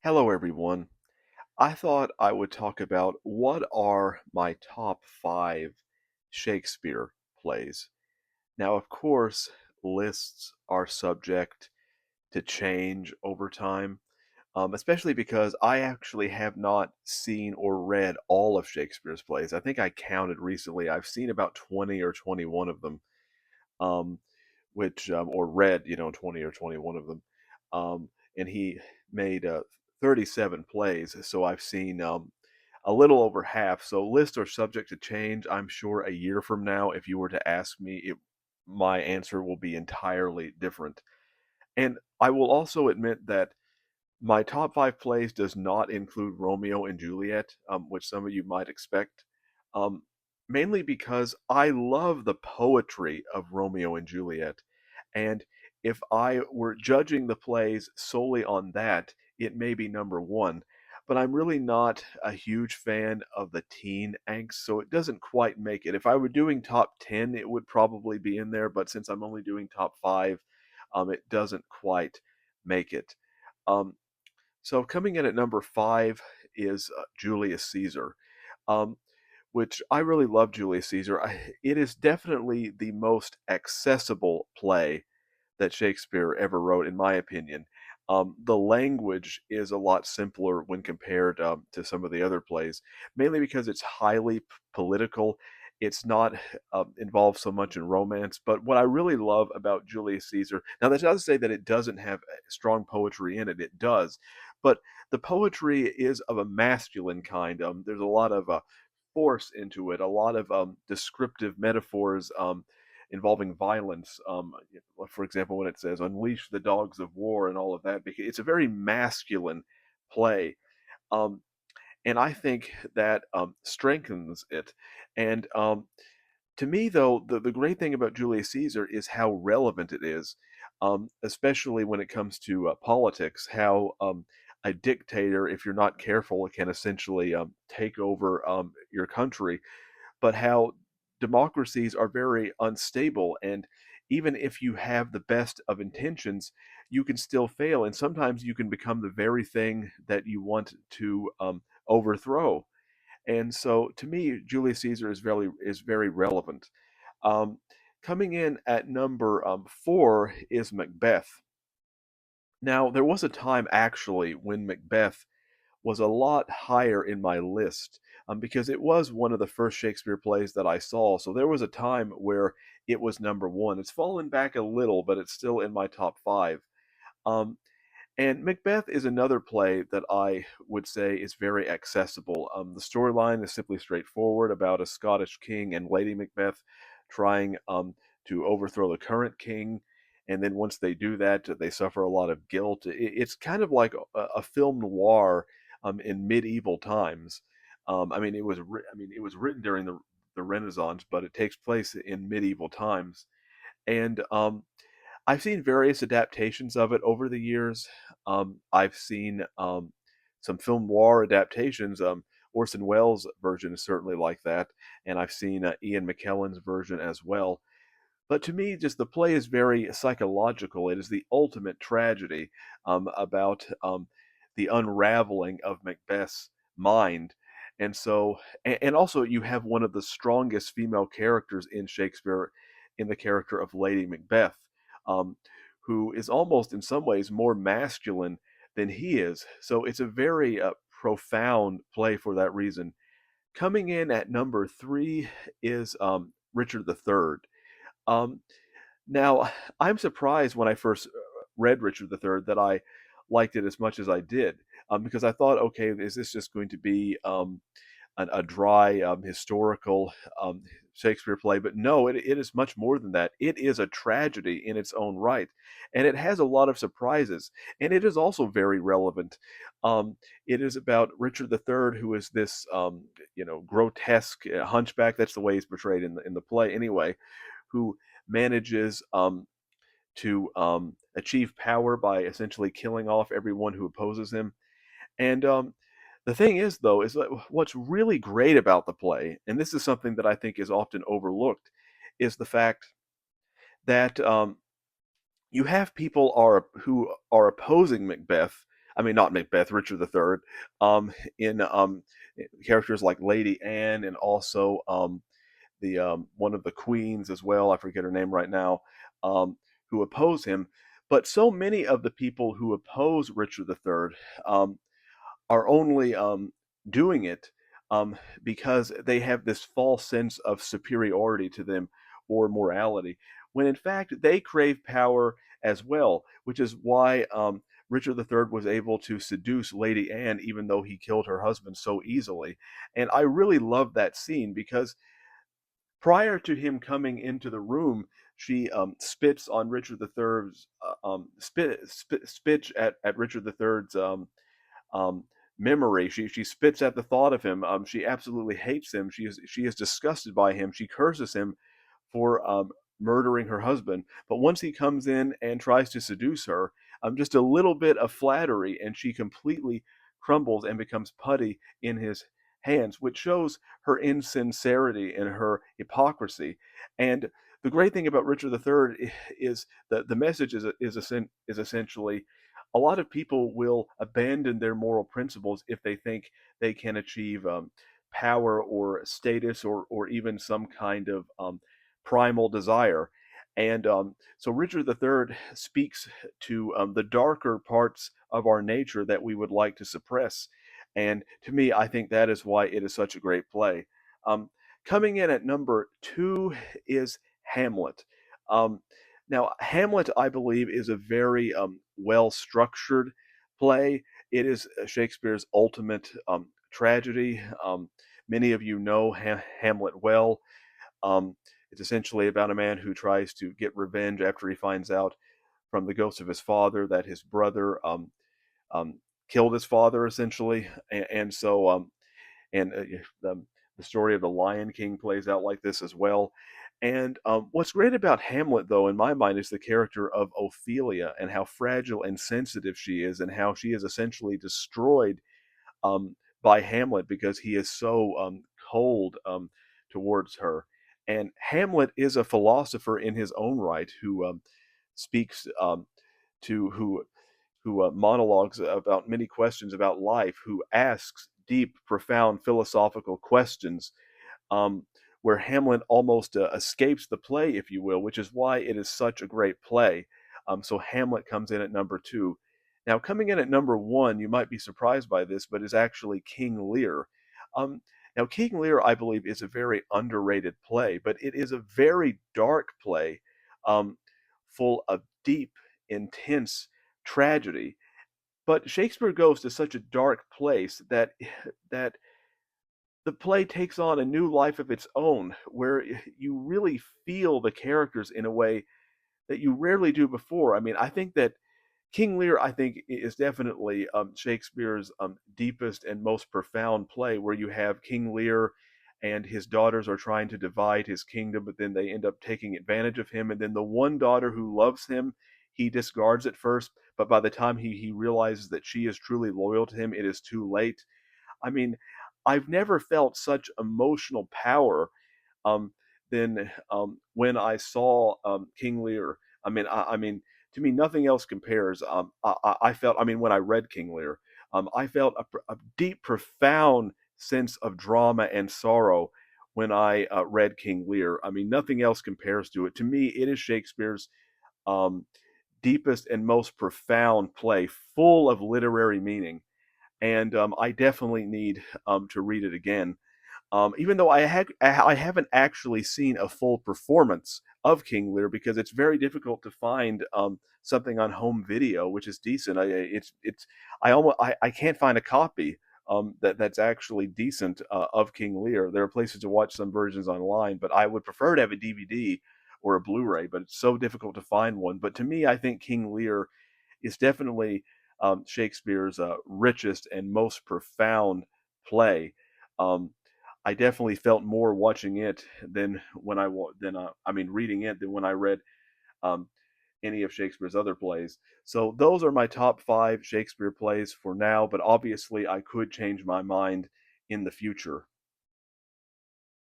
Hello, everyone. I thought I would talk about what are my top five Shakespeare plays. Now, of course, lists are subject to change over time, especially because I actually have not seen or read all of Shakespeare's plays. I think I counted recently. I've seen about 20 or 21 of them, um, or read, 20 or 21 of them. And he made 37 plays, so I've seen a little over half. So lists are subject to change. I'm sure a year from now, if you were to ask me, my answer will be entirely different. And I will also admit that my top five plays does not include Romeo and Juliet, which some of you might expect, um, mainly because I love the poetry of Romeo and Juliet. And if I were judging the plays solely on that, it may be number one. But I'm really not a huge fan of the teen angst, so it doesn't quite make it. If I were doing top 10, it would probably be in there, but since I'm only doing top five, it doesn't quite make it. Um, so coming in at number five is Julius Caesar, um, which I really love Julius Caesar. It is definitely the most accessible play that Shakespeare ever wrote, in my opinion. The language is a lot simpler when compared to some of the other plays, mainly because it's highly political. It's not involved so much in romance. But what I really love about Julius Caesar, now that's not to say that it doesn't have strong poetry in it, it does. But the poetry is of a masculine kind. There's a lot of force into it, a lot of descriptive metaphors involving violence. For example, when it says "unleash the dogs of war" and all of that, because it's a very masculine play, um, and I think that strengthens it. And to me, though, the great thing about Julius Caesar is how relevant it is, especially when it comes to politics. How a dictator, if you're not careful, can essentially take over your country, but how democracies are very unstable. And even if you have the best of intentions, you can still fail. And sometimes you can become the very thing that you want to overthrow. And so to me, Julius Caesar is very relevant. Um, Coming in at number four is Macbeth. Now, there was a time actually when Macbeth was a lot higher in my list because it was one of the first Shakespeare plays that I saw. So there was a time where it was number one. It's fallen back a little, but it's still in my top five. Um, and Macbeth is another play that I would say is very accessible. The storyline is simply straightforward about a Scottish king and Lady Macbeth trying to overthrow the current king. And then once they do that, they suffer a lot of guilt. It's kind of like a film noir in medieval times. It was written during the Renaissance, but it takes place in medieval times. And I've seen various adaptations of it over the years. I've seen some film noir adaptations. Orson Welles' version is certainly like that, and I've seen Ian McKellen's version as well. But to me, just the play is very psychological. It is the ultimate tragedy about the unraveling of Macbeth's mind. And also you have one of the strongest female characters in Shakespeare in the character of Lady Macbeth, um, who is almost in some ways more masculine than he is. So it's a very profound play for that reason. Coming in at number three is Richard III. Um, Now, I'm surprised when I first read Richard III that I liked it as much as I did, because I thought, okay, is this just going to be a dry historical Shakespeare play? But no, it is much more than that. It is a tragedy in its own right, and it has a lot of surprises, and it is also very relevant. It is about Richard III, who is this grotesque hunchback. That's the way he's portrayed in the play, anyway, who manages to achieve power by essentially killing off everyone who opposes him. And the thing is, though, is that what's really great about the play, and this is something that I think is often overlooked, is the fact that you have people who are opposing Macbeth, I mean, not Macbeth, Richard III, in characters like Lady Anne, and also the one of the queens as well. I forget her name right now, who oppose him. But so many of the people who oppose Richard III um, are only doing it um, because they have this false sense of superiority to them or morality, when in fact they crave power as well, which is why Richard III was able to seduce Lady Anne even though he killed her husband so easily. And I really love that scene because prior to him coming into the room, she spits on Richard III's spits at Richard III's um, memory. She spits at the thought of him. She absolutely hates him. She is disgusted by him. She curses him for murdering her husband. But once he comes in and tries to seduce her, just a little bit of flattery, and she completely crumbles and becomes putty in his hands, which shows her insincerity and her hypocrisy. And the great thing about Richard III is that the message is essentially a lot of people will abandon their moral principles if they think they can achieve power or status or even some kind of primal desire. And so Richard III speaks to the darker parts of our nature that we would like to suppress. And to me, I think that is why it is such a great play. Um, Coming in at number two is Hamlet. Um, Now, Hamlet, I believe, is a very well structured play. It is Shakespeare's ultimate tragedy. Many of you know Hamlet well. Um, it's essentially about a man who tries to get revenge after he finds out from the ghost of his father that his brother um, killed his father, essentially. And so, and the story of the Lion King plays out like this as well. And what's great about Hamlet, though, in my mind, is the character of Ophelia and how fragile and sensitive she is, and how she is essentially destroyed by Hamlet because he is so cold towards her. And Hamlet is a philosopher in his own right who speaks to who monologues about many questions about life, who asks deep, profound philosophical questions, um, where Hamlet almost escapes the play, if you will, which is why it is such a great play. So Hamlet comes in at number two. Now, coming in at number one, you might be surprised by this, but is actually King Lear. Um, Now, King Lear, I believe, is a very underrated play, but it is a very dark play, full of deep, intense tragedy. But Shakespeare goes to such a dark place that the play takes on a new life of its own, where you really feel the characters in a way that you rarely do before. I mean, I think that King Lear, I think, is definitely Shakespeare's deepest and most profound play, where you have King Lear and his daughters are trying to divide his kingdom, but then they end up taking advantage of him. And then the one daughter who loves him, he discards at first, but by the time he realizes that she is truly loyal to him, it is too late. I mean, I've never felt such emotional power um, than when I saw King Lear. I mean, to me, nothing else compares. I felt, I mean, when I read King Lear, I felt a deep, profound sense of drama and sorrow when I read King Lear. I mean, nothing else compares to it. To me, it is Shakespeare's um, deepest and most profound play, full of literary meaning. And I definitely need to read it again. Even though I haven't actually seen a full performance of King Lear because it's very difficult to find something on home video which is decent. It's I can't find a copy that's actually decent of King Lear. There are places to watch some versions online, but I would prefer to have a DVD or a Blu-ray. But it's so difficult to find one. But to me, I think King Lear is definitely Shakespeare's richest and most profound play. Um, I definitely felt more watching it than when I mean reading it than when I read um, any of Shakespeare's other plays. So those are my top five Shakespeare plays for now, but obviously I could change my mind in the future.